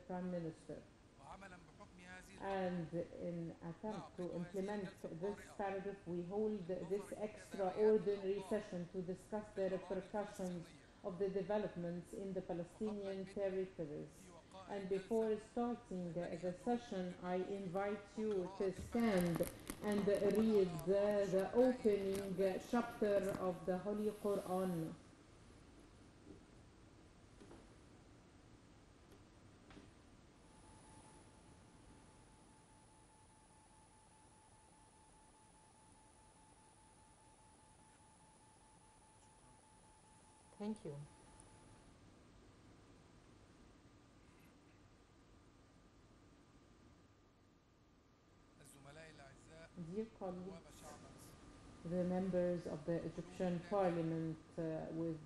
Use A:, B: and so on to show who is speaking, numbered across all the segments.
A: Prime Minister. And in attempt to implement this paragraph, we hold this extraordinary session to discuss the repercussions of the developments in the Palestinian territories. And before starting the session, I invite you to stand and read the opening chapter of the Holy Quran. Thank you. Dear colleagues, the members of the Egyptian Parliament, with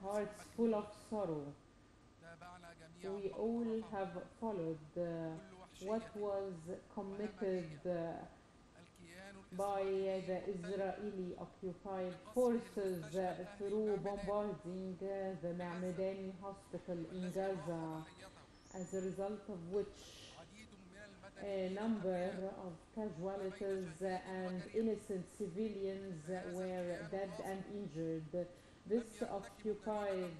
A: hearts full of sorrow, we all have followed what was committed by the Israeli occupied forces through bombarding the Ma'medani hospital in Gaza, as a result of which a number of casualties and innocent civilians were dead and injured. This occupied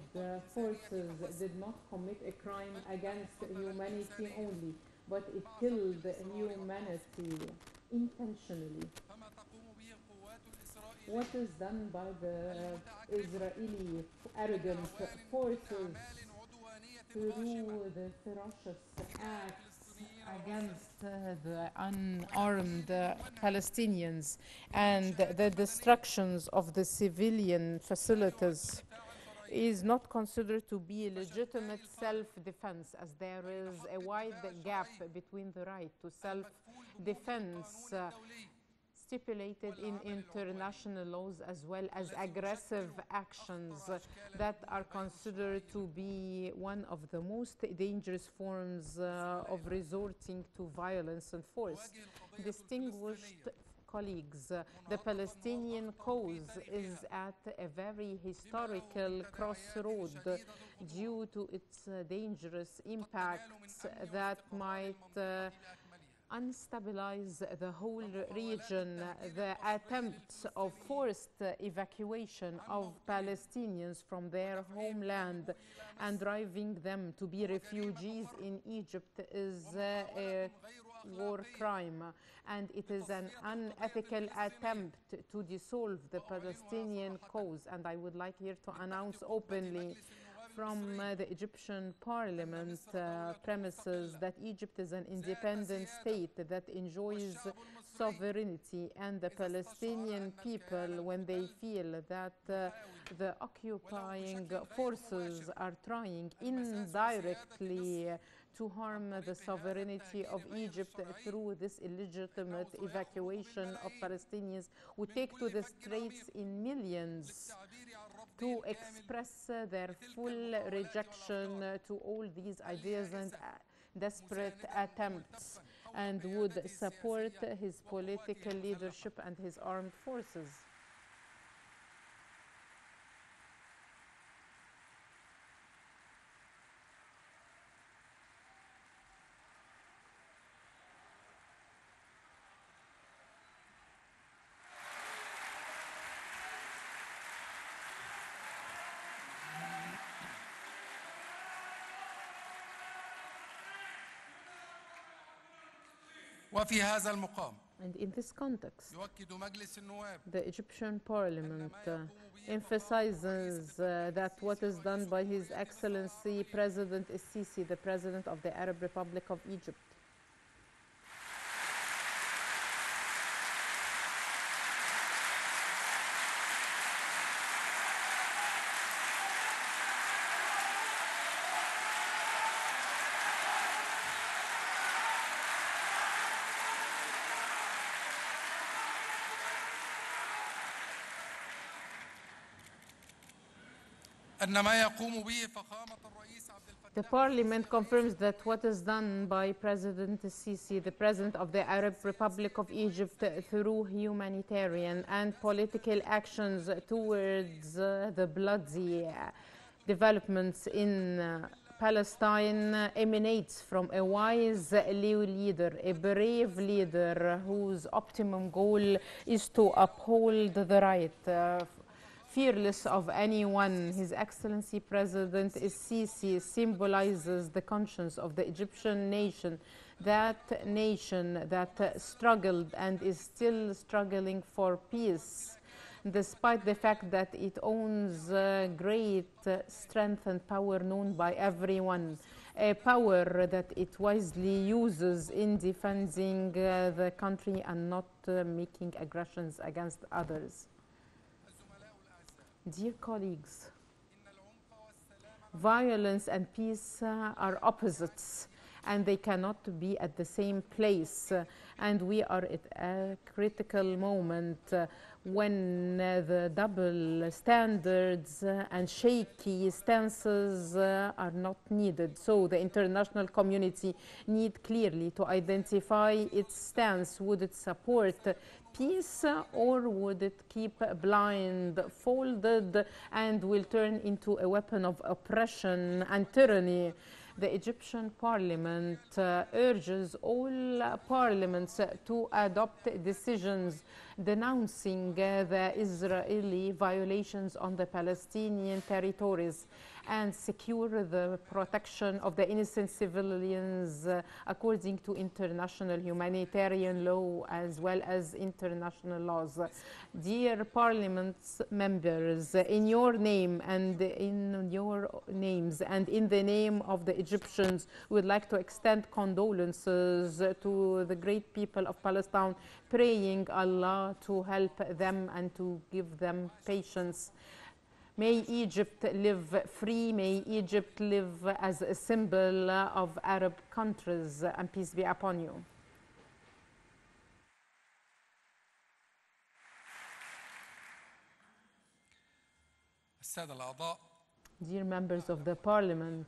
A: forces did not commit a crime against humanity only, but it killed humanity intentionally. What is done by the Israeli arrogant forces through the ferocious acts against the unarmed Palestinians and the destructions of the civilian facilities is not considered to be legitimate self-defense, as there is a wide gap between the right to self-defense stipulated in international laws, as well as aggressive actions that are considered to be one of the most dangerous forms of resorting to violence and force. Distinguished colleagues, the Palestinian cause is at a very historical crossroad due to its dangerous impacts that might unstabilize the whole region. The attempts of forced evacuation of Palestinians from their homeland and driving them to be refugees in Egypt is a war crime, and it is an unethical attempt to dissolve the Palestinian cause. And I would like here to announce openly from the Egyptian Parliament premises that Egypt is an independent state that enjoys sovereignty, and the Palestinian people, when they feel that the occupying forces are trying indirectly to harm the sovereignty of Egypt through this illegitimate evacuation of Palestinians, who take to the streets in millions to express their full rejection to all these ideas and desperate attempts, and would support his political leadership and his armed forces.
B: وفي هذا المقام
A: And in this context, the Egyptian Parliament emphasizes that what is done by His Excellency President el-Sisi, the President of the Arab Republic of Egypt, the Parliament confirms that what is done by President el-Sisi, the President of the Arab Republic of Egypt, through humanitarian and political actions towards the bloody developments in Palestine emanates from a wise leader, a brave leader whose optimum goal is to uphold the right, fearless of anyone. His Excellency President Sisi symbolizes the conscience of the Egyptian nation that struggled and is still struggling for peace, despite the fact that it owns great strength and power known by everyone, a power that it wisely uses in defending the country and not making aggressions against others. Dear colleagues, violence and peace are opposites, and they cannot be at the same place. And we are at a critical moment when the double standards and shaky stances are not needed. So the international community need clearly to identify its stance. Would it support peace, or would it keep blindfolded and will turn into a weapon of oppression and tyranny? The Egyptian parliament urges all parliaments to adopt decisions denouncing the Israeli violations on the Palestinian territories and secure the protection of the innocent civilians according to international humanitarian law as well as international laws. Dear Parliament members, in your name and in your names and in the name of the Egyptians, we would like to extend condolences to the great people of Palestine, praying Allah to help them and to give them patience. May Egypt live free, may Egypt live as a symbol of Arab countries, and peace be upon you.
B: السادة الأعضاء
A: Dear members of the parliament,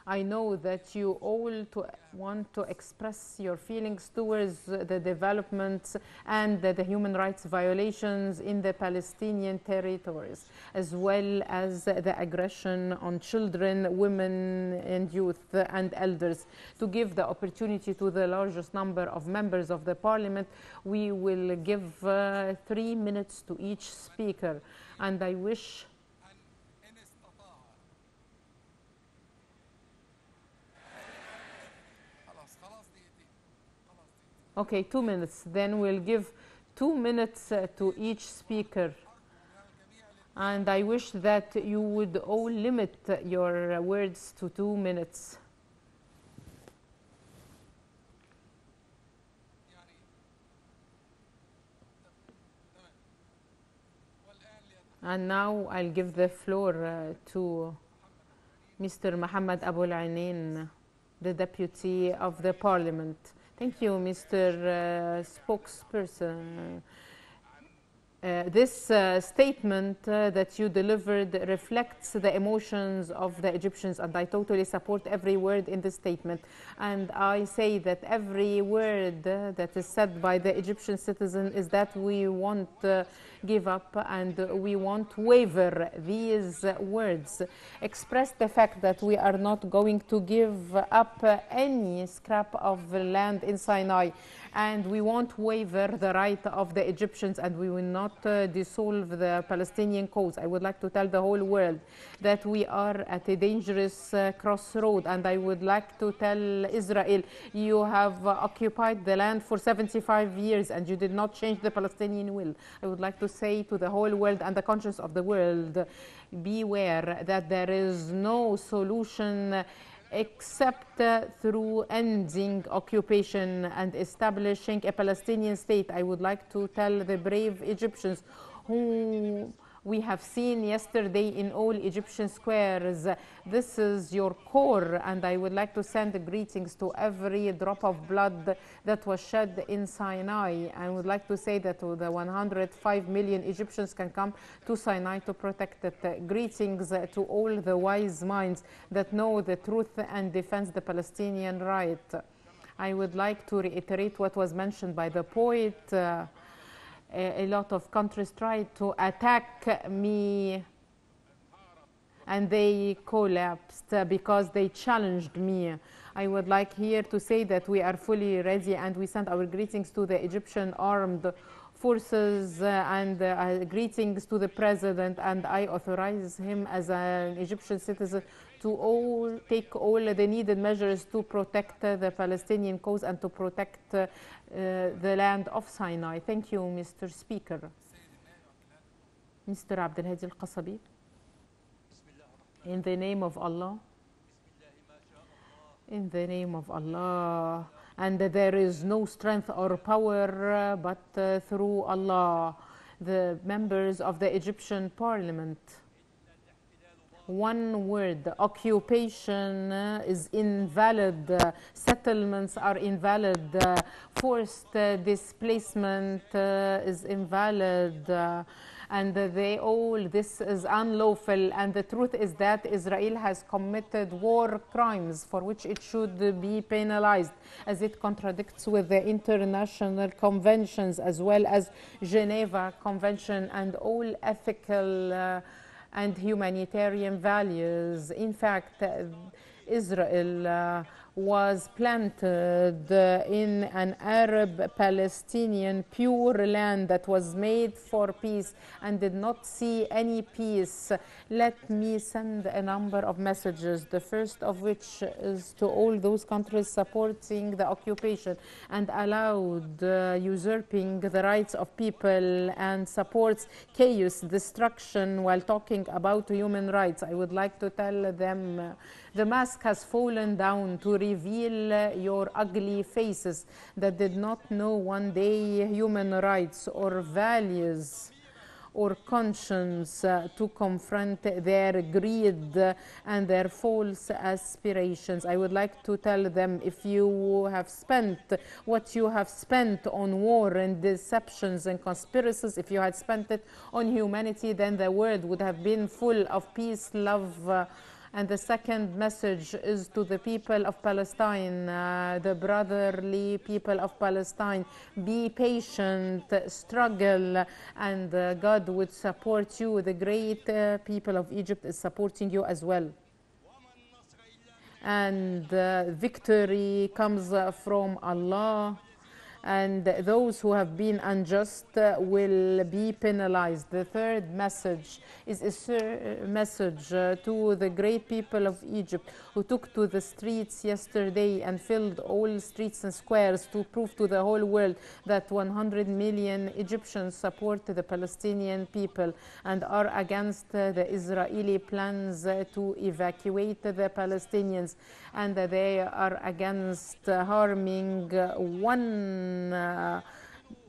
A: I know that you all want to express your feelings towards the developments and the human rights violations in the Palestinian territories, as well as the aggression on children, women and youth and elders. To give the opportunity to the largest number of members of the parliament, we will give 3 minutes to each speaker, and I wish Okay, 2 minutes. Then we'll give 2 minutes to each speaker. And I wish that you would all limit your words to 2 minutes. And now I'll give the floor to Mr. Mohammed Abu al-Ainin, the Deputy of the Parliament. Thank you, Mr. Spokesperson. This statement that you delivered reflects the emotions of the Egyptians, and I totally support every word in this statement. And I say that every word that is said by the Egyptian citizen is that we won't give up and we won't waver. These words express the fact that we are not going to give up any scrap of land in Sinai, and we won't waver the right of the Egyptians, and we will not dissolve the Palestinian cause. I would like to tell the whole world that we are at a dangerous crossroad, and I would like to tell Israel, you have occupied the land for 75 years and you did not change the Palestinian will. I would like to say to the whole world and the conscience of the world, beware that there is no solution except through ending occupation and establishing a Palestinian state. I would like to tell the brave Egyptians who we have seen yesterday in all Egyptian squares, this is your core, and I would like to send greetings to every drop of blood that was shed in Sinai. I would like to say that the 105 million Egyptians can come to Sinai to protect it. Greetings to all the wise minds that know the truth and defend the Palestinian right. I would like to reiterate what was mentioned by the poet. A lot of countries tried to attack me and they collapsed because they challenged me. I would like here to say that we are fully ready, and we send our greetings to the Egyptian armed forces and greetings to the president, and I authorize him as an Egyptian citizen to take all the needed measures to protect the Palestinian cause and to protect the land of Sinai. Thank you, Mr. Speaker. Mr. Abdelhadi Al-Qasabi. In the name of Allah. In the name of Allah. And there is no strength or power but through Allah. The members of the Egyptian parliament. One word, occupation is invalid, settlements are invalid, forced displacement is invalid, and this is unlawful, and the truth is that Israel has committed war crimes for which it should be penalized, as it contradicts with the international conventions as well as Geneva Convention and all ethical and humanitarian values. In fact, Israel was planted in an Arab-Palestinian pure land that was made for peace and did not see any peace. Let me send a number of messages, the first of which is to all those countries supporting the occupation and allowed usurping the rights of people and supports chaos, destruction while talking about human rights. I would like to tell them the mask has fallen down to reveal your ugly faces that did not know one day human rights or values or conscience to confront their greed and their false aspirations. I would like to tell them, if you have spent what you have spent on war and deceptions and conspiracies, if you had spent it on humanity, then the world would have been full of peace, love, and the second message is to the people of Palestine, the brotherly people of Palestine. Be patient, struggle, and God would support you. The great people of Egypt is supporting you as well. And victory comes from Allah. And those who have been unjust will be penalized. The third message is a message to the great people of Egypt who took to the streets yesterday and filled all streets and squares to prove to the whole world that 100 million Egyptians support the Palestinian people and are against the Israeli plans to evacuate the Palestinians, and they are against harming one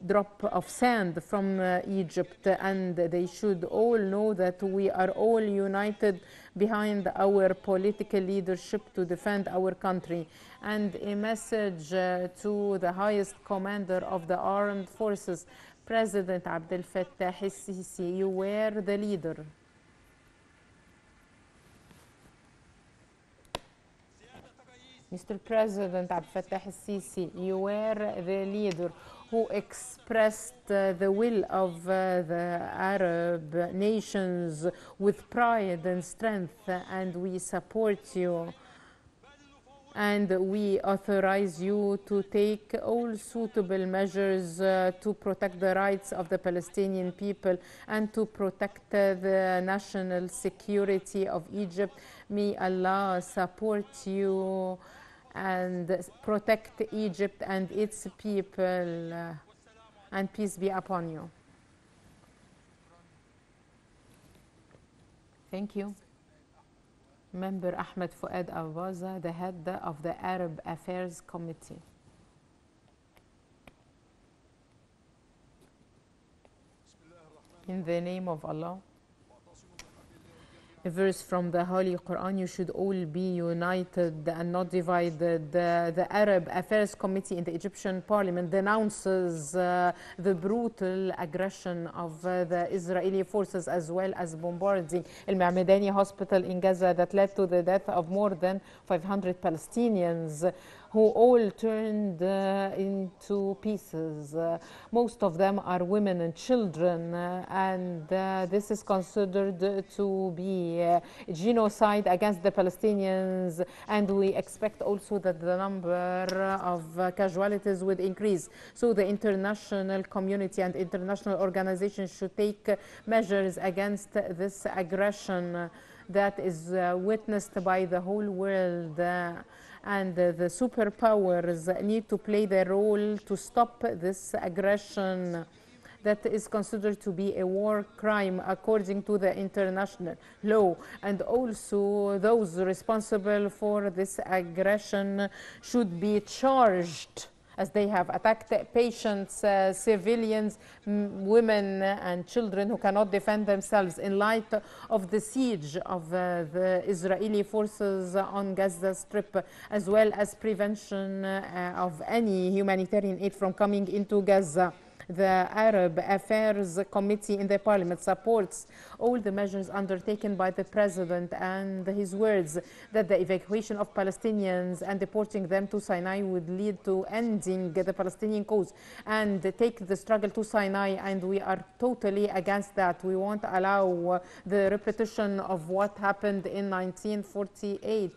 A: drop of sand from Egypt, and they should all know that we are all united behind our political leadership to defend our country. And a message to the highest commander of the armed forces, President Abdel Fattah el-Sisi, you were the leader. Mr. President Abdel Fattah el-Sisi, you were the leader who expressed the will of the Arab nations with pride and strength, and we support you. And we authorize you to take all suitable measures to protect the rights of the Palestinian people and to protect the national security of Egypt. May Allah support you and protect Egypt and its people, and peace be upon you. Thank you. Member Ahmed Fouad Awaza, the head of the Arab Affairs Committee. In the name of Allah. A verse from the Holy Quran, you should all be united and not divided. The Arab Affairs Committee in the Egyptian Parliament denounces the brutal aggression of the Israeli forces, as well as bombarding Al Ma'medani hospital in Gaza that led to the death of more than 500 Palestinians. who all turned into pieces. Most of them are women and children, and this is considered to be genocide against the Palestinians, and we expect also that the number of casualties would increase. So the international community and international organizations should take measures against this aggression that is witnessed by the whole world. And the superpowers need to play their role to stop this aggression that is considered to be a war crime according to the international law. And also those responsible for this aggression should be charged, as they have attacked patients, civilians, women and children who cannot defend themselves in light of the siege of the Israeli forces on Gaza Strip, as well as prevention of any humanitarian aid from coming into Gaza. The Arab Affairs Committee in the Parliament supports all the measures undertaken by the President and his words that the evacuation of Palestinians and deporting them to Sinai would lead to ending the Palestinian cause and take the struggle to Sinai, and we are totally against that. We won't allow the repetition of what happened in 1948.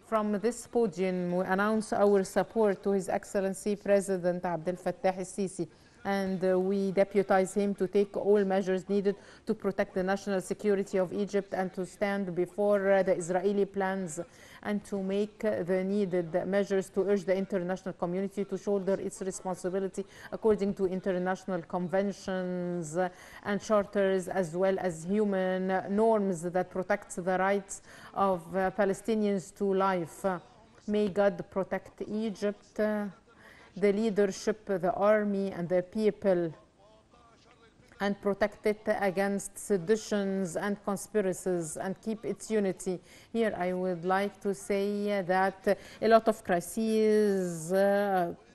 A: From this podium, we announce our support to His Excellency President Abdel Fattah el-Sisi, and we deputize him to take all measures needed to protect the national security of Egypt and to stand before the Israeli plans and to make the needed measures to urge the international community to shoulder its responsibility according to international conventions and charters, as well as human norms that protects the rights of Palestinians to life. May God protect Egypt, the leadership, the army, and the people, and protect it against seditions and conspiracies and keep its unity. Here I would like to say that a lot of crises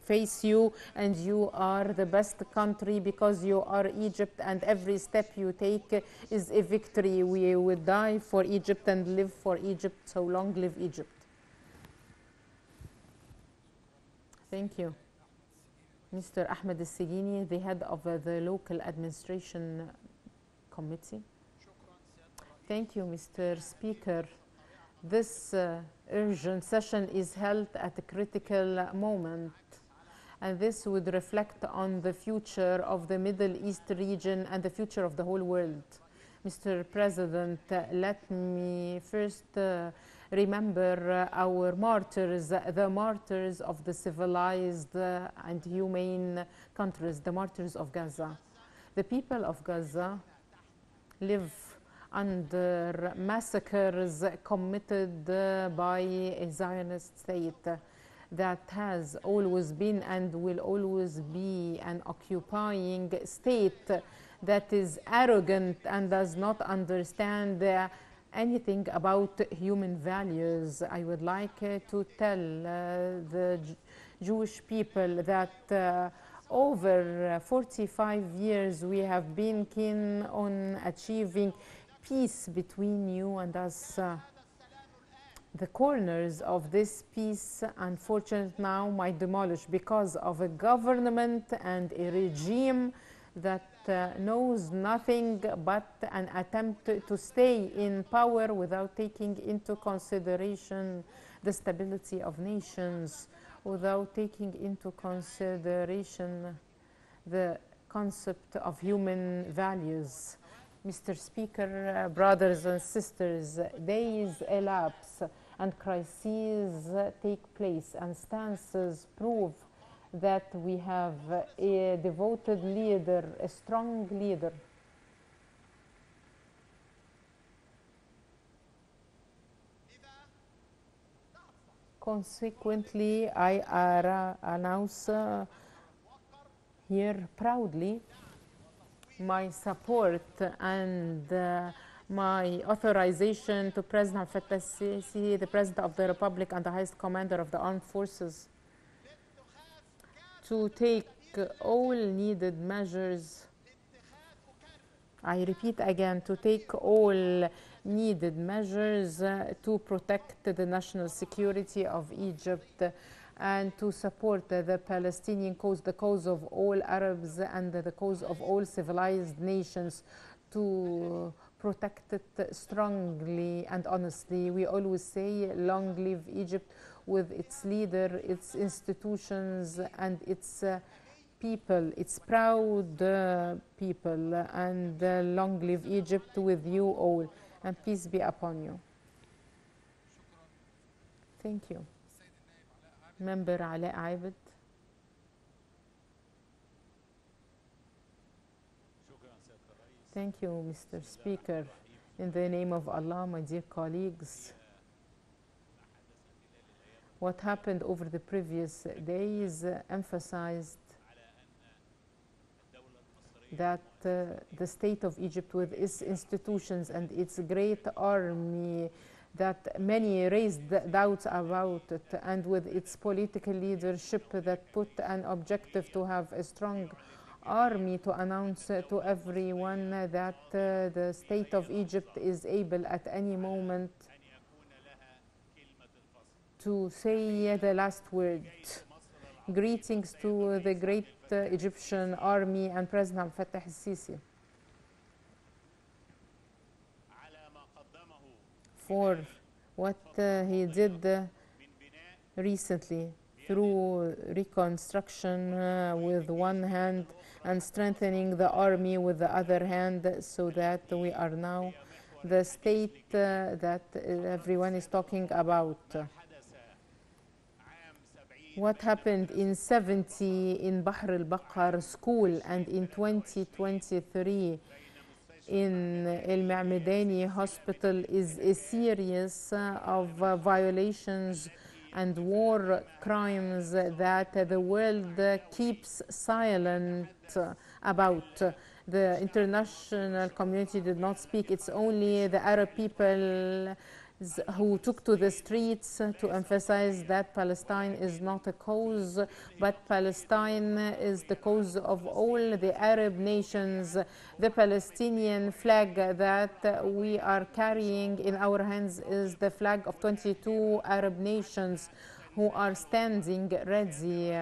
A: face you, and you are the best country because you are Egypt, and every step you take is a victory. We would die for Egypt and live for Egypt. So long live Egypt. Thank you. Mr. Ahmed El-Sigini, the head of the local administration committee. Thank you, Mr. Speaker. This urgent session is held at a critical moment, and this would reflect on the future of the Middle East region and the future of the whole world. Mr. President, let me first remember our martyrs, the martyrs of the civilized and humane countries, the martyrs of Gaza. The people of Gaza live under massacres committed by a Zionist state that has always been and will always be an occupying state that is arrogant and does not understand anything about human values. I would like to tell the Jewish people that over 45 years we have been keen on achieving peace between you and us. The corners of this peace, unfortunately, now might demolish because of a government and a regime that knows nothing but an attempt to stay in power without taking into consideration the stability of nations, without taking into consideration the concept of human values. Mr. Speaker, brothers and sisters, days elapse and crises take place, and stances prove that we have a devoted leader, a strong leader. Consequently, I announce here proudly my support and my authorization to President Fattah el-Sisi, the President of the Republic and the highest commander of the armed forces, to take all needed measures. I repeat again, to take all needed measures to protect the national security of Egypt and to support the Palestinian cause, the cause of all Arabs and the cause of all civilized nations, to protect it strongly and honestly. We always say, long live Egypt, with its leader, its institutions, and its people, its proud people, and long live Egypt with you all, and peace be upon you. Thank you. Member Alaa Abed. Thank you, Mr. Speaker. In the name of Allah, my dear colleagues, what happened over the previous days emphasized that the state of Egypt, with its institutions and its great army, that many raised doubts about it, and with its political leadership that put an objective to have a strong army to announce to everyone that the state of Egypt is able at any moment to say the last word. Greetings to the great Egyptian army and President Abdel Fattah al-Sisi for what he did recently through reconstruction with one hand and strengthening the army with the other hand, so that we are now the state that everyone is talking about. What happened in 70 in Bahr al-Baqar school and in 2023 in El Ma'medani hospital is a series of violations and war crimes that the world keeps silent about. The international community did not speak. It's only the Arab people who took to the streets to emphasize that Palestine is not a cause, but Palestine is the cause of all the Arab nations. The Palestinian flag that we are carrying in our hands is the flag of 22 Arab nations who are standing ready.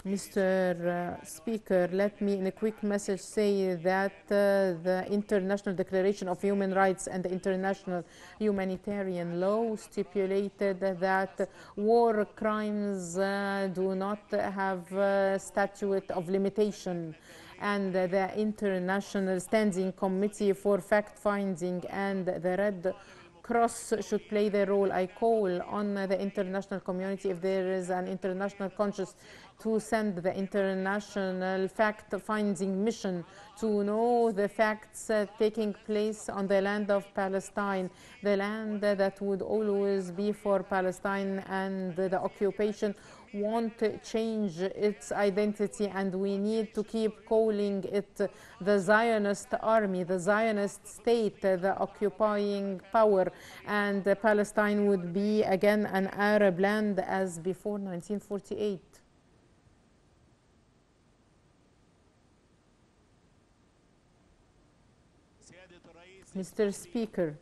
A: Mr. Speaker, let me in a quick message say that the International Declaration of Human Rights and the international humanitarian law stipulated that war crimes do not have a statute of limitation, and the International Standing Committee for Fact-Finding and the Red Cross should play their role. I call on the international community, if there is an international conscience, to send the international fact-finding mission to know the facts taking place on the land of Palestine, the land that would always be for Palestine, and the occupation won't change its identity, and we need to keep calling it the Zionist army, the Zionist state, the occupying power, and Palestine would be again an Arab land as before 1948. Mr. Speaker,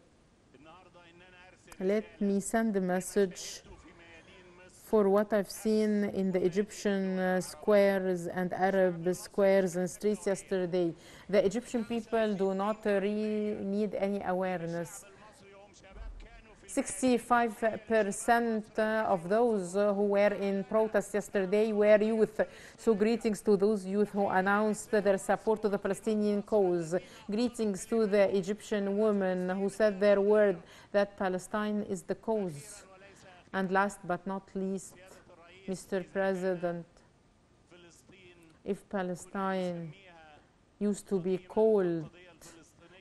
A: let me send a message for what I've seen in the Egyptian squares and Arab squares and streets yesterday. The Egyptian people do not need any awareness. 65% of those who were in protest yesterday were youth. So greetings to those youth who announced their support to the Palestinian cause. Greetings to the Egyptian women who said their word that Palestine is the cause. And last but not least, Mr. President, if Palestine used to be called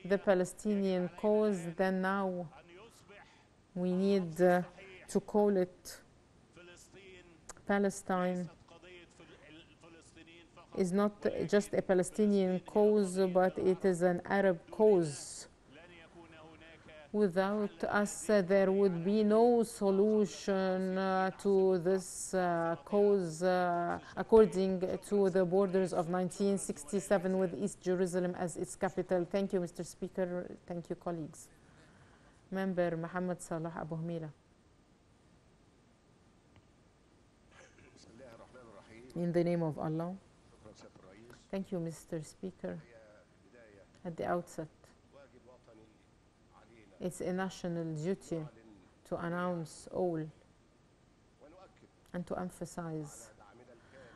A: the Palestinian cause, then now we need to call it Palestine is not just a Palestinian cause, but it is an Arab cause. Without us, there would be no solution to this cause, according to the borders of 1967 with East Jerusalem as its capital. Thank you, Mr. Speaker. Thank you, colleagues. Member Mohammed Salah Abu Hamila. In the name of Allah. Thank you, Mr. Speaker. At the outset, it's a national duty to announce all and to emphasize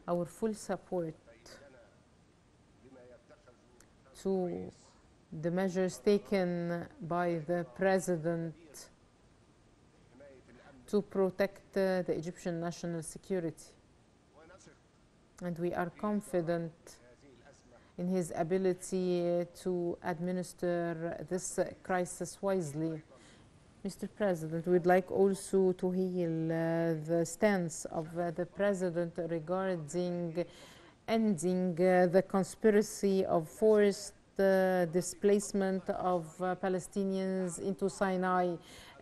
A: our full support to the measures taken by the President to protect the Egyptian national security. And we are confident in his ability to administer this crisis wisely. Mr. President, we'd like also to hear the stance of the President regarding ending the conspiracy of forced displacement of Palestinians into Sinai,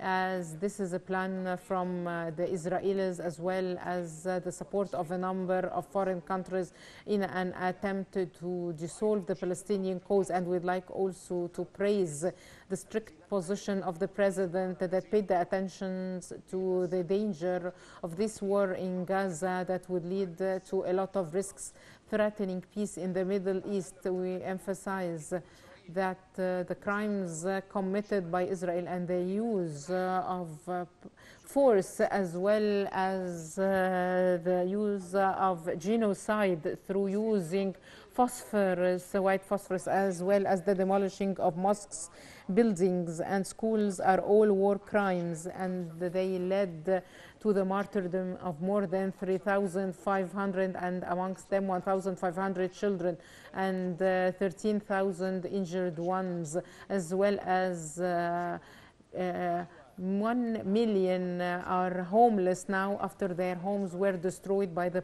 A: as this is a plan from the Israelis as well as the support of a number of foreign countries in an attempt to dissolve the Palestinian cause. And we'd like also to praise the strict position of the President that paid the attention to the danger of this war in Gaza that would lead to a lot of risks threatening peace in the Middle East. We emphasize that the crimes committed by Israel and the use of force, as well as the use of genocide through using phosphorus, white phosphorus, as well as the demolishing of mosques, buildings and schools are all war crimes, and they led to the martyrdom of more than 3,500 and amongst them 1,500 children and 13,000 injured ones, as well as 1 million are homeless now after their homes were destroyed by the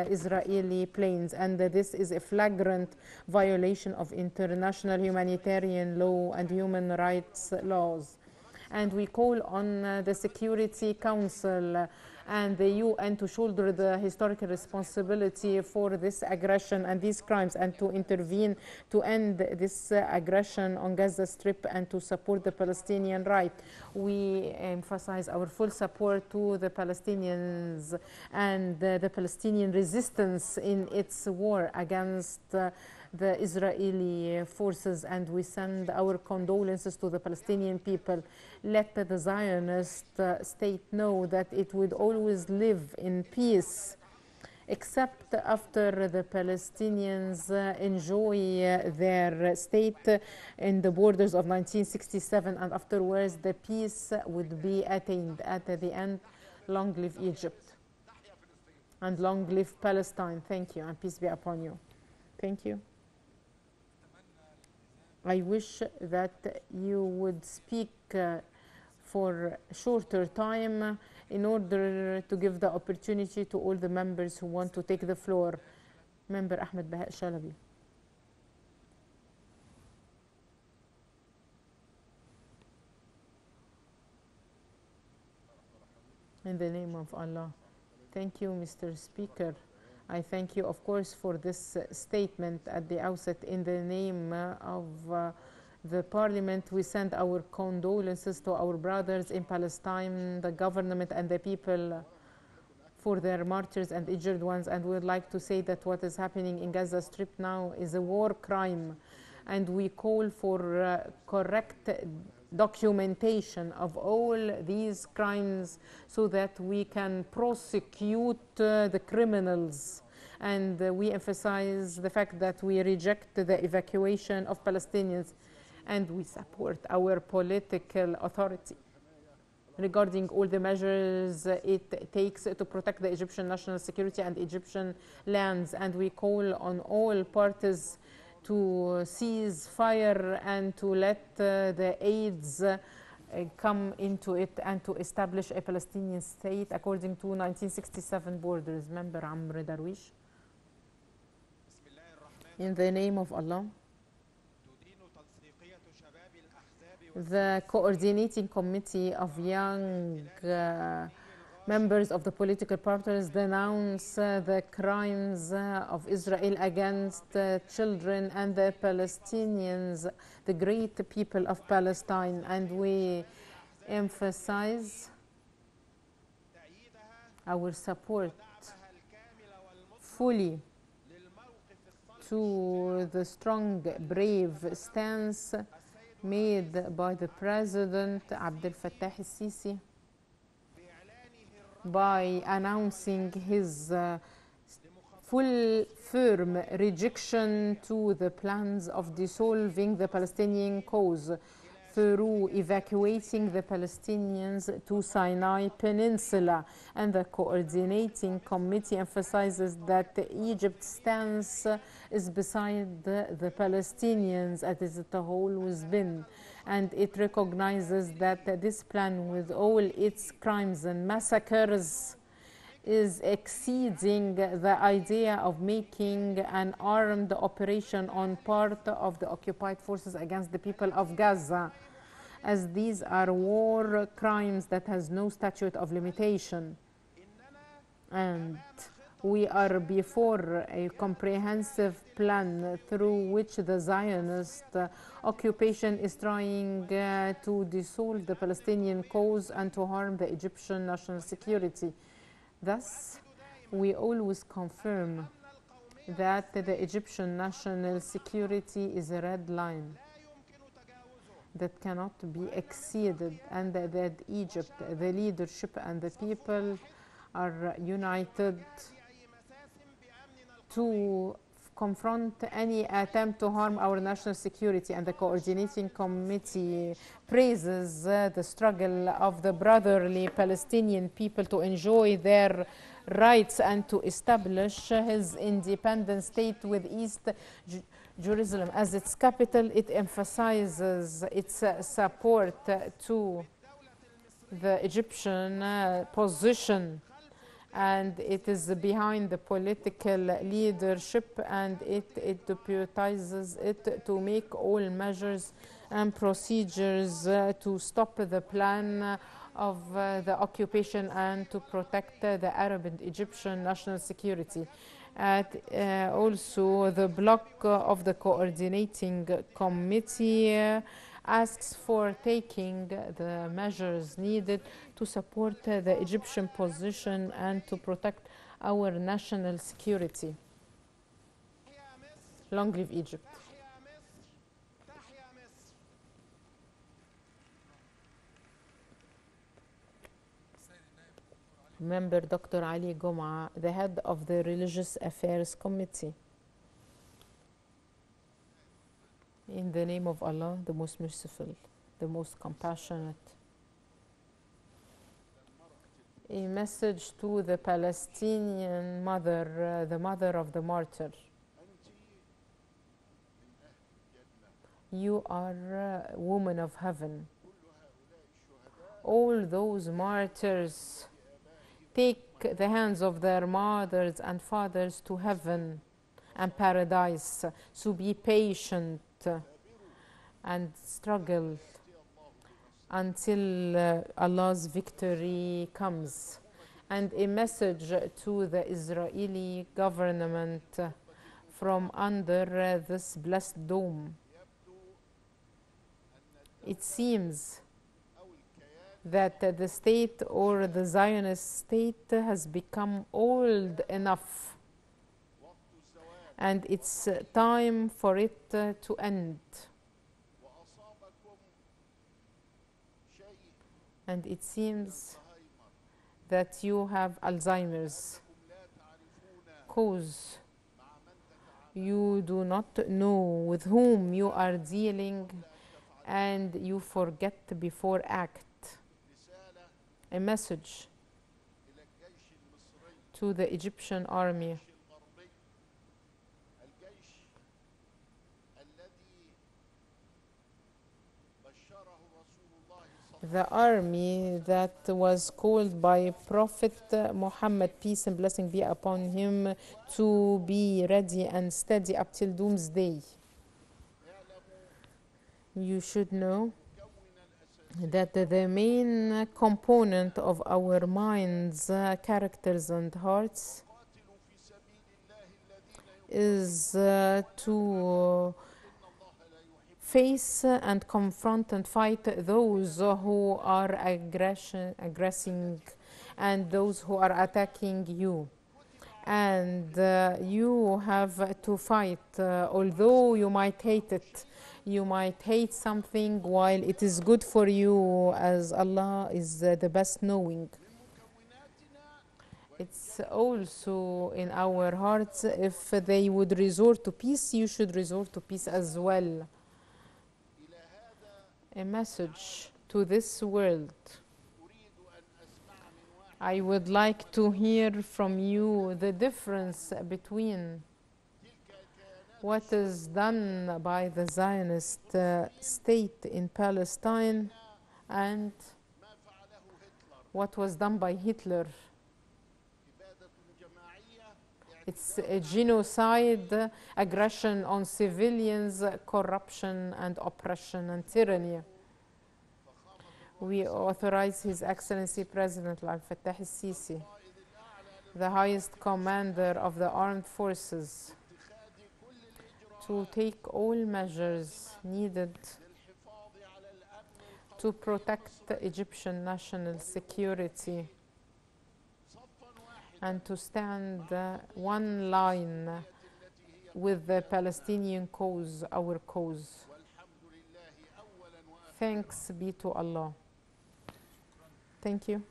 A: Israeli planes. And this is a flagrant violation of international humanitarian law and human rights laws. And we call on the Security Council and the UN to shoulder the historical responsibility for this aggression and these crimes, and to intervene to end this aggression on Gaza Strip and to support the Palestinian right. We emphasize our full support to the Palestinians and the Palestinian resistance in its war against the Israeli forces, and we send our condolences to the Palestinian people. Let the Zionist state know that it would always live in peace, except after the Palestinians enjoy their state in the borders of 1967, and afterwards the peace would be attained. At the end, long live Egypt and long live Palestine. Thank you, and peace be upon you. Thank you. I wish that you would speak for a shorter time in order to give the opportunity to all the members who want to take the floor. Member Ahmed Bahak Shalabi. In the name of Allah. Thank you, Mr. Speaker. I thank you, of course, for this statement at the outset. In the name of the Parliament, we send our condolences to our brothers in Palestine, the government and the people for their martyrs and injured ones. And we would like to say that what is happening in Gaza Strip now is a war crime, and we call for correct documentation of all these crimes so that we can prosecute the criminals. And we emphasize the fact that we reject the evacuation of Palestinians, and we support our political authority regarding all the measures it takes to protect the Egyptian national security and Egyptian lands. And we call on all parties to cease fire and to let the aids come into it and to establish a Palestinian state according to 1967 borders. Member Amr Darwish. The coordinating committee of young members of the political parties denounce the crimes of Israel against children and the Palestinians, the great people of Palestine, and we emphasize our support fully to the strong, brave stance made by the President Abdel Fattah al-Sisi by announcing his full, firm rejection to the plans of dissolving the Palestinian cause through evacuating the Palestinians to Sinai Peninsula. And the coordinating committee emphasizes that Egypt's stance is beside the Palestinians, as it has always been. And it recognizes that this plan, with all its crimes and massacres, is exceeding the idea of making an armed operation on part of the occupied forces against the people of Gaza, as these are war crimes that has no statute of limitation. And we are before a comprehensive plan through which the Zionist occupation is trying to dissolve the Palestinian cause and to harm the Egyptian national security. Thus, we always confirm that the Egyptian national security is a red line that cannot be exceeded, and that Egypt, the leadership and the people, are united to confront any attempt to harm our national security. And the coordinating committee praises the struggle of the brotherly Palestinian people to enjoy their rights and to establish his independent state with East Jerusalem as its capital. It emphasizes its support to the Egyptian position, and it is behind the political leadership, and it deputizes it to make all measures and procedures to stop the plan of the occupation and to protect the Arab and Egyptian national security. Also, the bloc of the coordinating committee asks for taking the measures needed to support the Egyptian position and to protect our national security. Long live Egypt. Member Dr. Ali Goma, the head of the Religious Affairs Committee. In the name of Allah, the most merciful, the most compassionate. A message to the Palestinian mother, the mother of the martyr. You are a woman of heaven. All those martyrs take the hands of their mothers and fathers to heaven and paradise. So be patient and struggle until Allah's victory comes. And a message to the Israeli government from under this blessed dome. It seems that the state, or the Zionist state, has become old enough, and it's time for it to end. And it seems that you have Alzheimer's, cause you do not know with whom you are dealing, and you forget before act. A message to the Egyptian army. The army that was called by Prophet Muhammad, peace and blessing be upon him, to be ready and steady up till doomsday. You should know that the main component of our minds, characters, and hearts is to face and confront and fight those who are aggressing and those who are attacking you. And you have to fight, although you might hate it. You might hate something while it is good for you, as Allah is the best knowing. It's also in our hearts. If they would resort to peace, you should resort to peace as well. A message to this world. I would like to hear from you the difference between what is done by the Zionist state in Palestine and what was done by Hitler. It's a genocide, aggression on civilians, corruption and oppression and tyranny. We authorize His Excellency President Al-Fattah al-Sisi, the highest commander of the armed forces, to take all measures needed to protect Egyptian national security and to stand one line with the Palestinian cause, our cause. Thanks be to Allah. Thank you.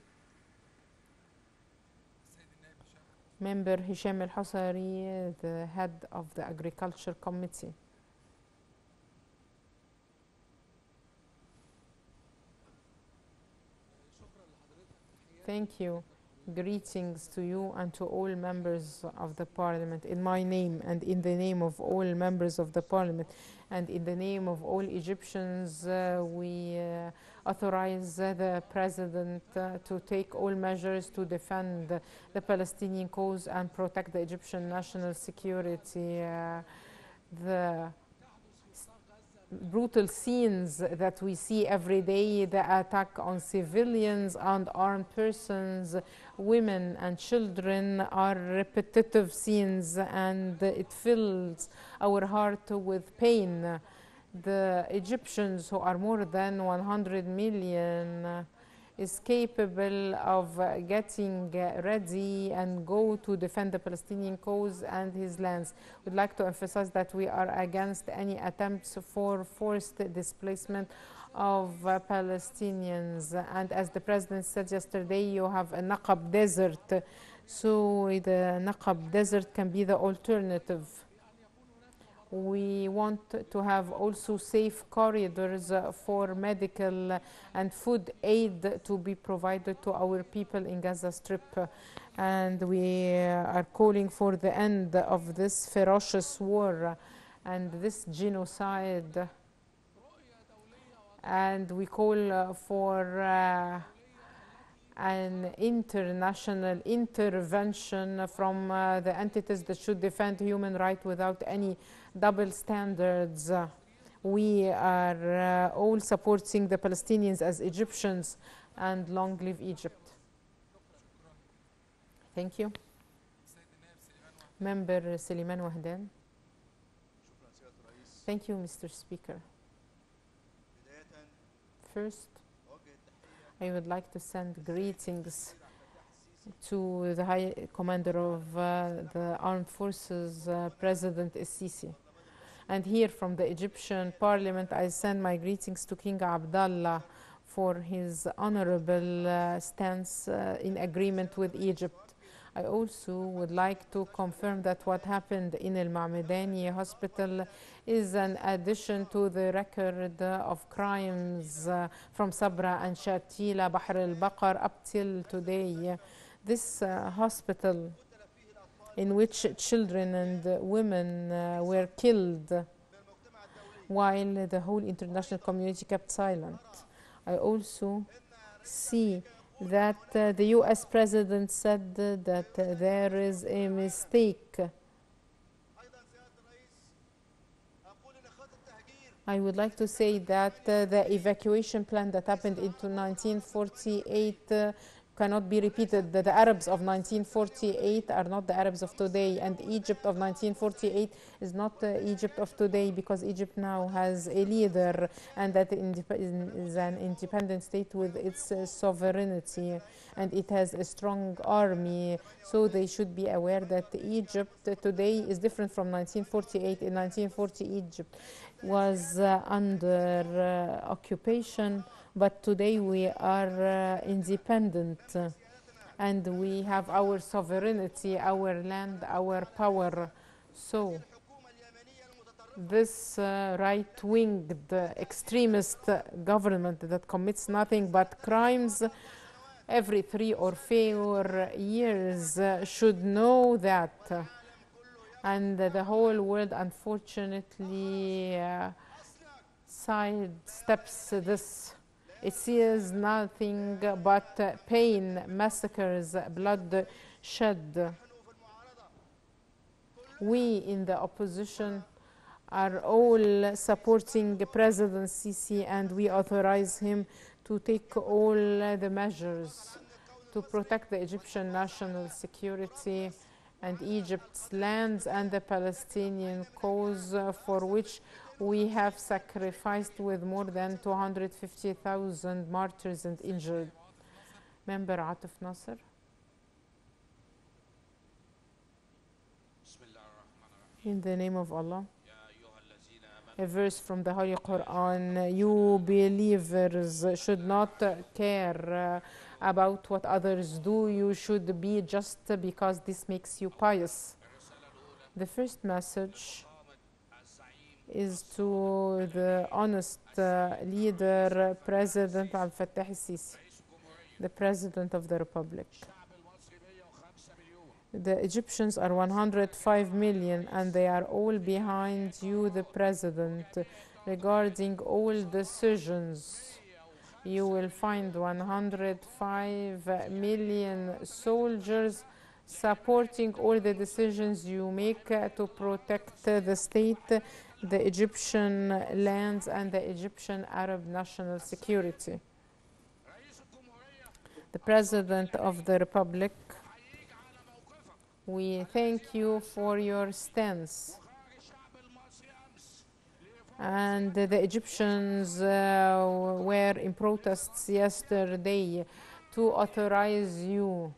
A: Member Hisham Al-Husari, the head of the Agriculture Committee. Thank you. Greetings to you and to all members of the Parliament, in my name and in the name of all members of the Parliament and in the name of all Egyptians. We authorize the President to take all measures to defend the Palestinian cause and protect the Egyptian national security. The brutal scenes that we see every day, the attack on civilians and armed persons, women and children, are repetitive scenes, and it fills our heart with pain. The Egyptians, who are more than 100 million, is capable of getting ready and go to defend the Palestinian cause and his lands. We'd like to emphasize that we are against any attempts for forced displacement of Palestinians. And as the President said yesterday, you have a Naqab desert, so the Naqab desert can be the alternative. We want to have also safe corridors for medical and food aid to be provided to our people in Gaza Strip. And we are calling for the end of this ferocious war and this genocide. And we call for an international intervention from the entities that should defend human rights without any double standards. We are all supporting the Palestinians as Egyptians, and long live Egypt. Thank you. Member Suleiman Wahdan. Thank you, Mr. Speaker. First, I would like to send greetings to the High Commander of the Armed Forces, President al-Sisi. And here from the Egyptian Parliament, I send my greetings to King Abdullah for his honorable stance in agreement with Egypt. I also would like to confirm that what happened in Al Ma'medani Hospital is an addition to the record of crimes from Sabra and Shatila, Bahr al-Baqar up till today. This hospital in which children and women were killed while the whole international community kept silent. I also see that the US President said that there is a mistake I would like to say that the evacuation plan that happened into 1948 cannot be repeated. The Arabs of 1948 are not the Arabs of today, and Egypt of 1948 is not Egypt of today, because Egypt now has a leader, and that is an independent state with its sovereignty, and it has a strong army. So they should be aware that Egypt today is different from 1948. In 1940, Egypt was under occupation, but today we are independent, and we have our sovereignty, our land, our power. So this right-winged extremist government that commits nothing but crimes every 3 or 4 years should know that. And the whole world, unfortunately, sidesteps this. It sees nothing but pain, massacres, blood shed. We in the opposition are all supporting President Sisi, and we authorize him to take all the measures to protect the Egyptian national security and Egypt's lands and the Palestinian cause, for which we have sacrificed with more than 250,000 martyrs and injured. Member Atif Nasser. In the name of Allah. A verse from the Holy Quran: you believers should not care about what others do. You should be just because this makes you pious. The first message is to the honest leader, President Al-Fattah al-Sisi, the President of the Republic. The Egyptians are 105 million, and they are all behind you, the President, regarding all decisions. You will find 105 million soldiers supporting all the decisions you make to protect the state, the Egyptian lands, and the Egyptian Arab national security. The President of the Republic, we thank you for your stance. And the Egyptians were in protests yesterday to authorize you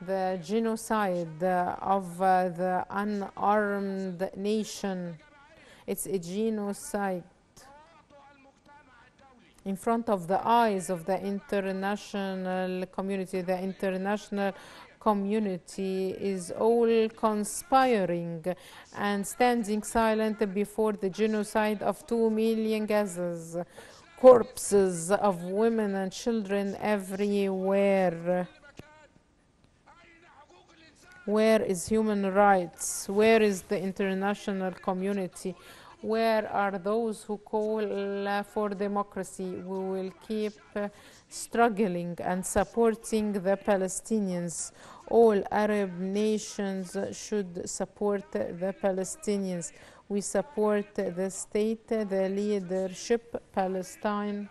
A: the genocide of the unarmed nation. It's a genocide in front of the eyes of the international community. The international community is all conspiring and standing silent before the genocide of 2 million Gazas, corpses of women and children everywhere. Where is human rights? Where is the international community? Where are those who call for democracy? We will keep struggling and supporting the Palestinians. All Arab nations should support the Palestinians. We support the state, the leadership. Palestine,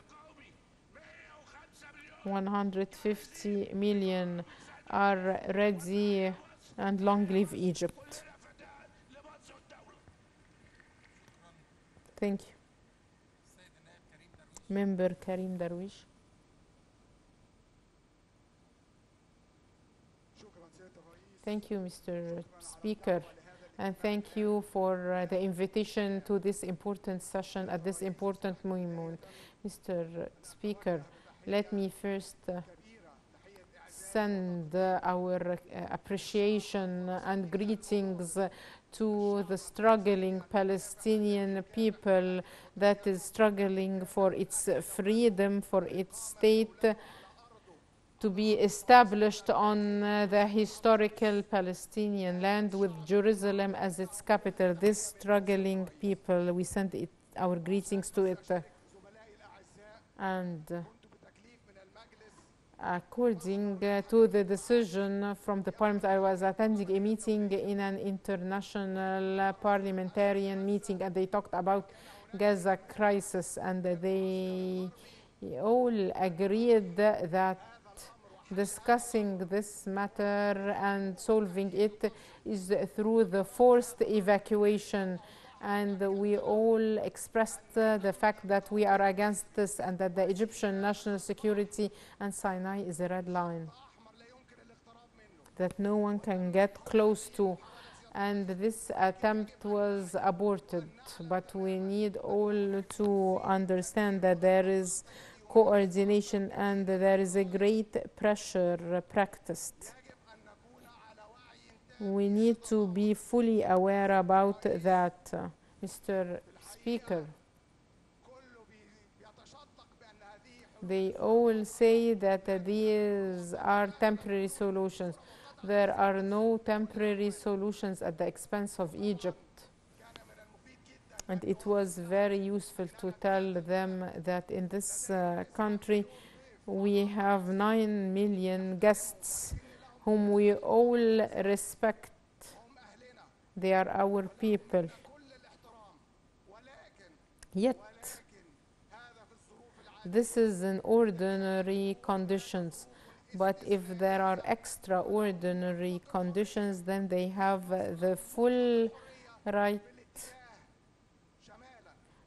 A: 150 million are ready, and long live Egypt. Thank you. Member Karim Darwish. Thank you, Mr. Speaker, and thank you for the invitation to this important session at this important moment. Mr. Speaker, let me first send our appreciation and greetings to the struggling Palestinian people that is struggling for its freedom, for its state to be established on the historical Palestinian land with Jerusalem as its capital. This struggling people, we send our greetings to it. And according to the decision from the Parliament, I was attending a meeting in an international parliamentarian meeting, and they talked about Gaza crisis, and they all agreed that discussing this matter and solving it is through the forced evacuation. And we all expressed the fact that we are against this and that the Egyptian national security and Sinai is a red line that no one can get close to. And this attempt was aborted, but we need all to understand that there is coordination and there is a great pressure practiced. We need to be fully aware about that. Mr. Speaker, they all say that these are temporary solutions. There are no temporary solutions at the expense of Egypt. And it was very useful to tell them that in this country we have 9 million guests whom we all respect. They are our people. Yet, this is in ordinary conditions. But if there are extraordinary conditions, then they have the full right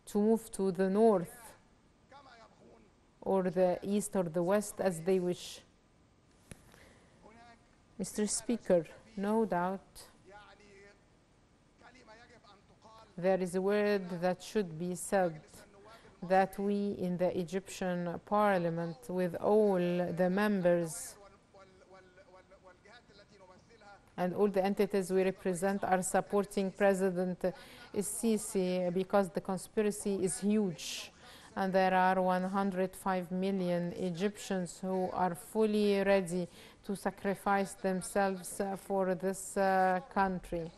A: to move to the north or the east or the west as they wish. Mr. Speaker, no doubt there is a word that should be said, that we in the Egyptian parliament, with all the members and all the entities we represent, are supporting President Sisi, because the conspiracy is huge. And there are 105 million Egyptians who are fully ready to sacrifice themselves for this country.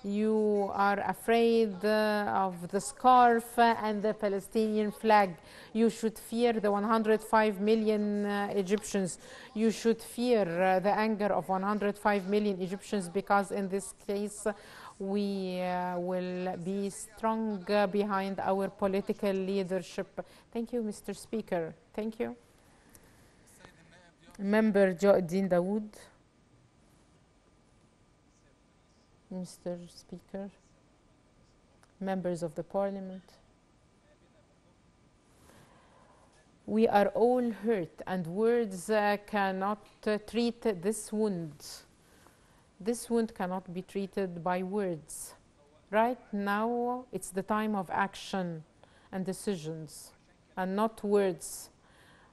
A: You are afraid of the scarf and the Palestinian flag. You should fear the 105 million Egyptians. You should fear the anger of 105 million Egyptians, because in this case we will be strong behind our political leadership. Thank you, Mr. Speaker. Thank you. Member Joeddin Dawood. Mr. Speaker, members of the Parliament, we are all hurt, and words cannot treat this wound. This wound cannot be treated by words. Right now, it's the time of action and decisions, and not words.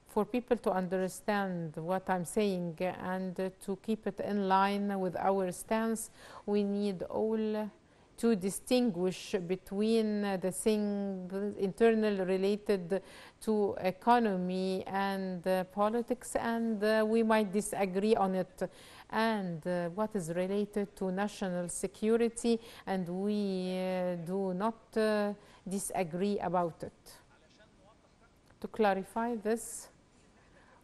A: For people to understand what I'm saying and to keep it in line with our stance, we need all to distinguish between the things internal related to economy and politics, and we might disagree on it, and what is related to national security, and we do not disagree about it. To clarify this,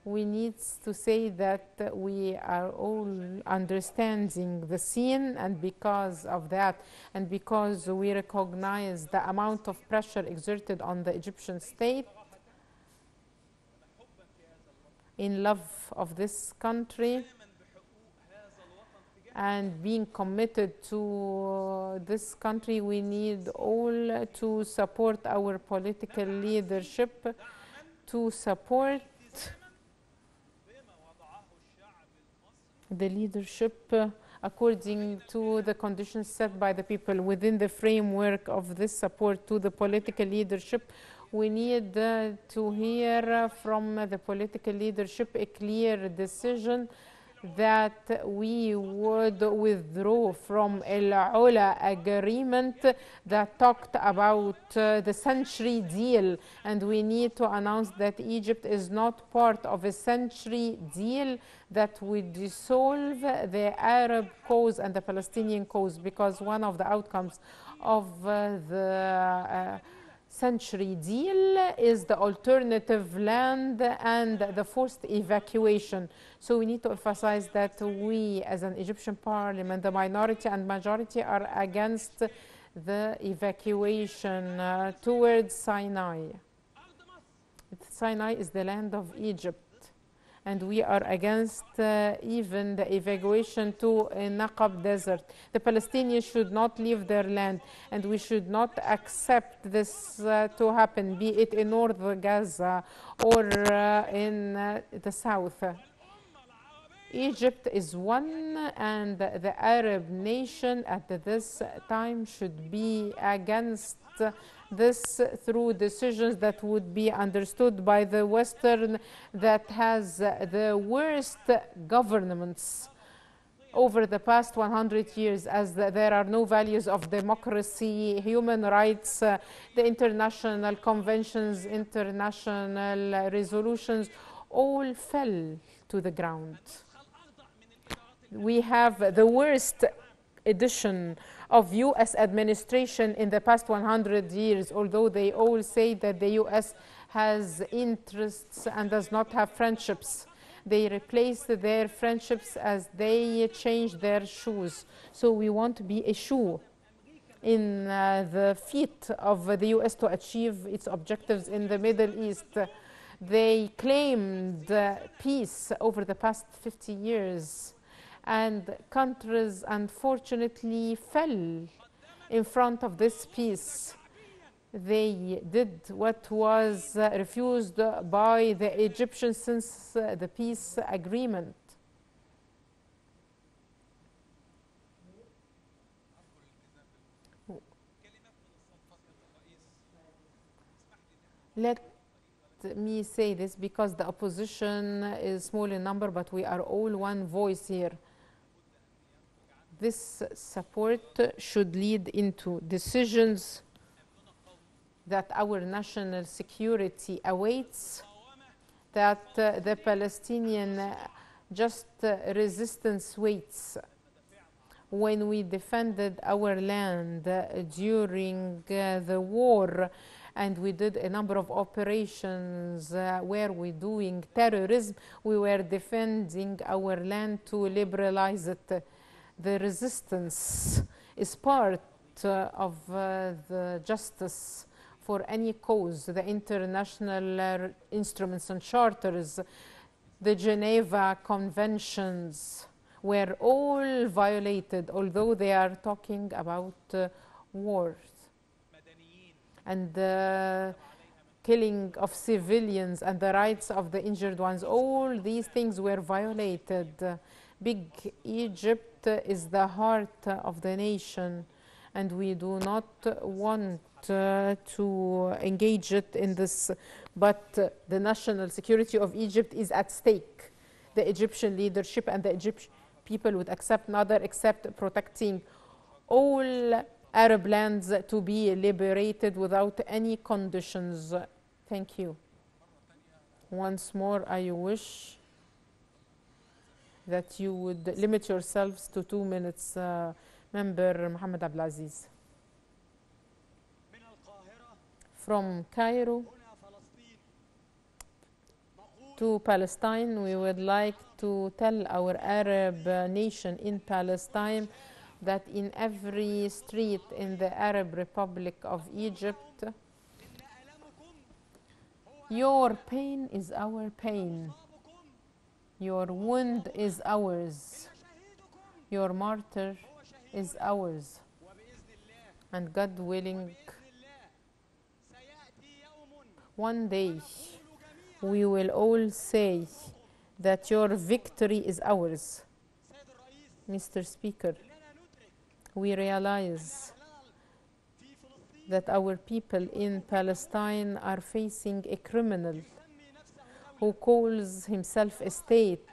A: we need to say that we are all understanding the scene, and because of that, and because we recognize the amount of pressure exerted on the Egyptian state in love of this country and being committed to this country, we need all to support our political leadership, to support the leadership according to the conditions set by the people. Within the framework of this support to the political leadership, we need to hear from the political leadership a clear decision that we would withdraw from Al Ula agreement that talked about the century deal, and we need to announce that Egypt is not part of a century deal that would dissolve the Arab cause and the Palestinian cause, because one of the outcomes of the century deal is the alternative land and the forced evacuation. So we need to emphasize that we as an Egyptian parliament, the minority and majority, are against the evacuation towards Sinai. Sinai is the land of Egypt, and we are against even the evacuation to Naqab Desert. The Palestinians should not leave their land, and we should not accept this to happen, be it in North Gaza or in the south. Egypt is one, and the Arab nation at this time should be against this through decisions that would be understood by the Western, that has the worst governments over the past 100 years, as there are no values of democracy, human rights, the international conventions, international resolutions, all fell to the ground. We have the worst edition of U.S. administration in the past 100 years, although they all say that the U.S. has interests and does not have friendships. They replace their friendships as they change their shoes. So we want to be a shoe in the feet of the U.S. to achieve its objectives in the Middle East. They claimed peace over the past 50 years. And countries, unfortunately, fell in front of this peace. They did what was refused by the Egyptians since the peace agreement. Let me say this because the opposition is small in number, but we are all one voice here. This support should lead into decisions that our national security awaits, that the Palestinian just resistance waits. When we defended our land during the war, and we did a number of operations where we're doing terrorism, we were defending our land to liberalize it. The resistance is part of the justice for any cause. The international instruments and charters, the Geneva Conventions were all violated, although they are talking about wars and the killing of civilians and the rights of the injured ones. All these things were violated. Big Egypt is the heart of the nation, and we do not want to engage it in this, but the national security of Egypt is at stake. The Egyptian leadership and the Egyptian people would accept neither except protecting all Arab lands to be liberated without any conditions. Thank you. Once more, I wish that you would limit yourselves to 2 minutes. Member Mohammed Abdelaziz. From Cairo to Palestine, we would like to tell our Arab nation in Palestine that in every street in the Arab Republic of Egypt, your pain is our pain. Your wound is ours. Your martyr is ours. And God willing, one day we will all say that your victory is ours. Mr. Speaker, we realize that our people in Palestine are facing a criminal who calls himself a state.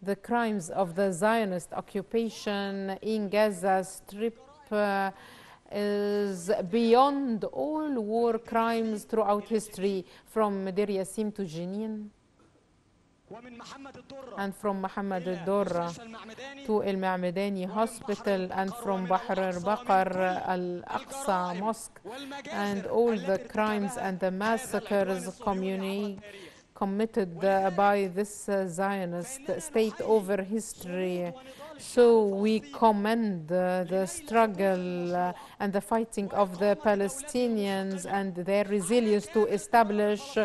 A: The crimes of the Zionist occupation in Gaza Strip is beyond all war crimes throughout history, from Deir Yassin to Jenin, and from Mohammed al-Durra to Al-Ma'medani Hospital, and from Bahr al-Baqar, Al-Aqsa Mosque, and all the crimes and the massacres committed by this Zionist state over history. So we commend the struggle and the fighting of the Palestinians and their resilience to establish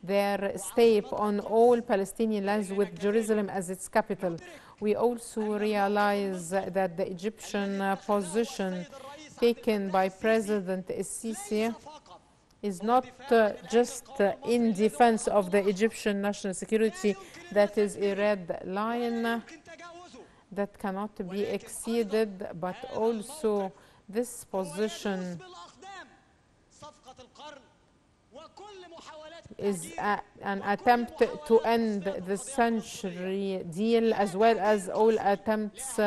A: their state on all Palestinian lands with Jerusalem as its capital. We also realize that the Egyptian position taken by President Sisi is not just in defense of the Egyptian national security, that is a red line that cannot be exceeded, but also this position is an attempt to end the century deal, as well as all attempts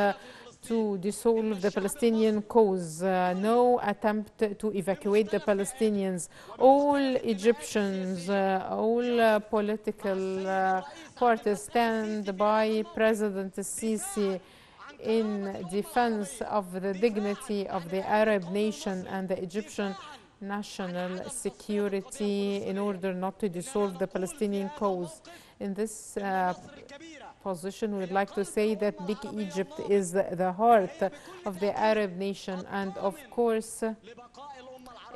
A: to dissolve the Palestinian cause. No attempt to evacuate the Palestinians. All Egyptians, all political parties stand by President Sisi in defense of the dignity of the Arab nation and the Egyptian national security in order not to dissolve the Palestinian cause. In this position, we would like to say that Big Egypt is the heart of the Arab nation, and of course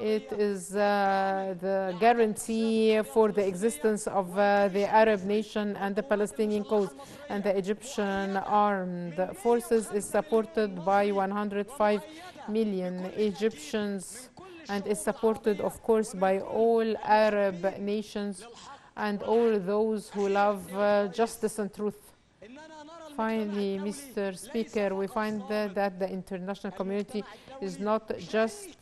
A: it is the guarantee for the existence of the Arab nation and the Palestinian cause. And the Egyptian armed forces is supported by 105 million Egyptians and is supported, of course, by all Arab nations and all those who love justice and truth. Finally, Mr. Speaker, we find that the international community is not just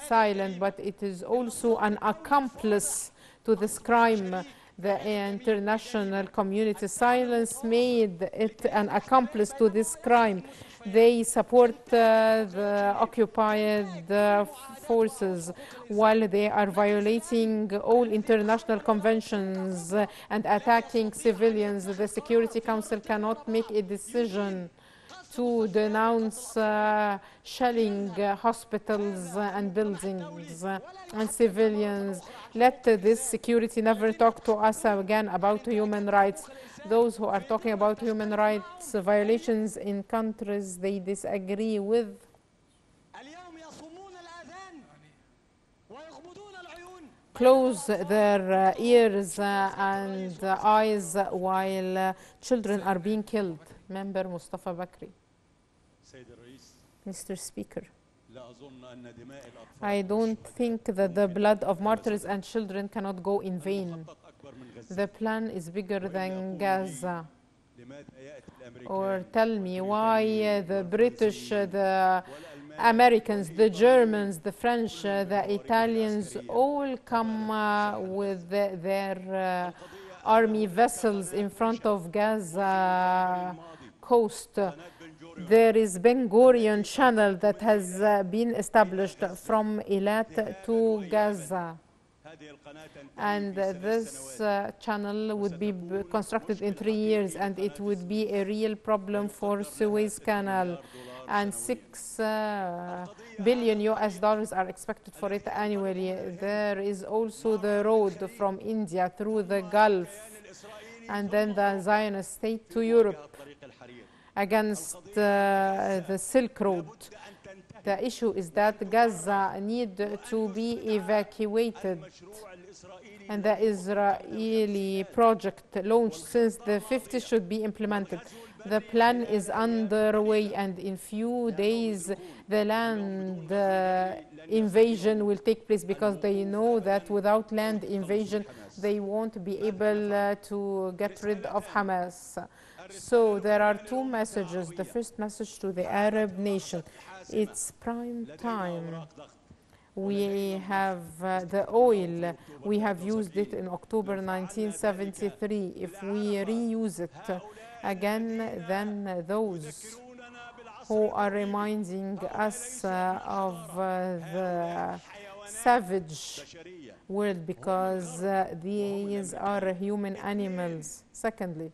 A: silent, but it is also an accomplice to this crime. The international community silence made it an accomplice to this crime. They support the occupied forces while they are violating all international conventions and attacking civilians. The Security Council cannot make a decision to denounce shelling hospitals and buildings and civilians. Let this security never talk to us again about human rights. Those who are talking about human rights violations in countries they disagree with close their ears and eyes while children are being killed. Member Mustafa Bakri. Mr. Speaker, I don't think that the blood of martyrs and children cannot go in vain. The plan is bigger than Gaza. Or tell me why the British, the Americans, the Germans, the French, the Italians all come with their army vessels in front of Gaza coast. There is Ben Gurion channel that has been established from Eilat to Gaza. And this channel would be constructed in 3 years, and it would be a real problem for Suez Canal. And $6 billion are expected for it annually. There is also the road from India through the Gulf, and then the Zionist state to Europe against the Silk Road. The issue is that Gaza needs to be evacuated, and the Israeli project launched since the 50s should be implemented. The plan is underway, and in few days the land invasion will take place, because they know that without land invasion they won't be able to get rid of Hamas. So there are two messages. The first message to the Arab nation: it's prime time. We have the oil, we have used it in October 1973. If we reuse it again, then those who are reminding us of the savage world, because these are human animals. Secondly,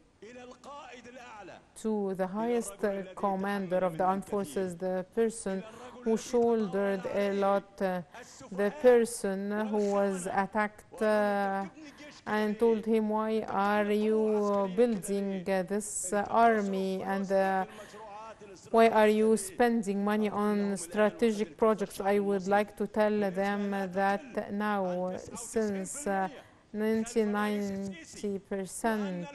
A: to the highest commander of the armed forces, the person who shouldered a lot, the person who was attacked and told him, why are you building this army, and why are you spending money on strategic projects? I would like to tell them that now, since 90%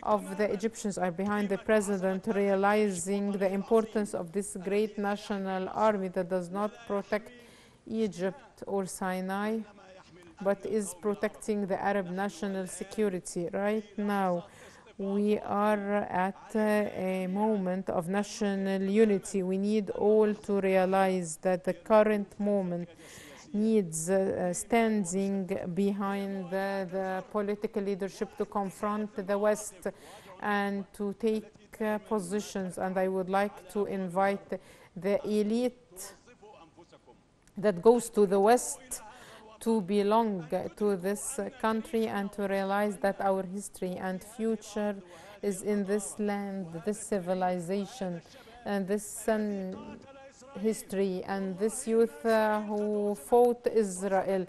A: of the Egyptians are behind the president, realizing the importance of this great national army that does not protect Egypt or Sinai, but is protecting the Arab national security. Right now, we are at a moment of national unity. We need all to realize that the current moment needs standing behind the political leadership to confront the West and to take positions. And I would like to invite the elite that goes to the West to belong to this country and to realize that our history and future is in this land, this civilization, and this history, and this youth who fought Israel.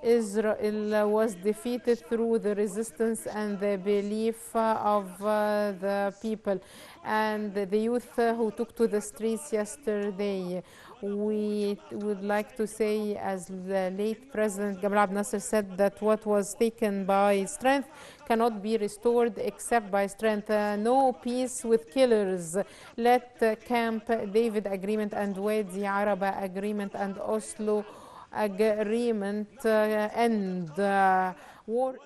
A: Israel was defeated through the resistance and the belief of the people, and the youth who took to the streets yesterday. We would like to say, as the late President Gamal Abdel Nasser said, that what was taken by strength cannot be restored except by strength. No peace with killers. Let Camp David Agreement and Wadi Araba Agreement and Oslo Agreement end. War.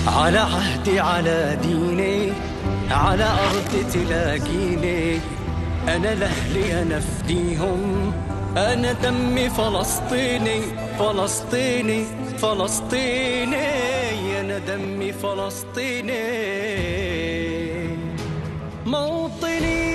C: على عهدي على ديني على أرض تلاقيني أنا لأهلي أنا فديهم أنا دمي فلسطيني فلسطيني فلسطيني أنا دمي فلسطيني موطني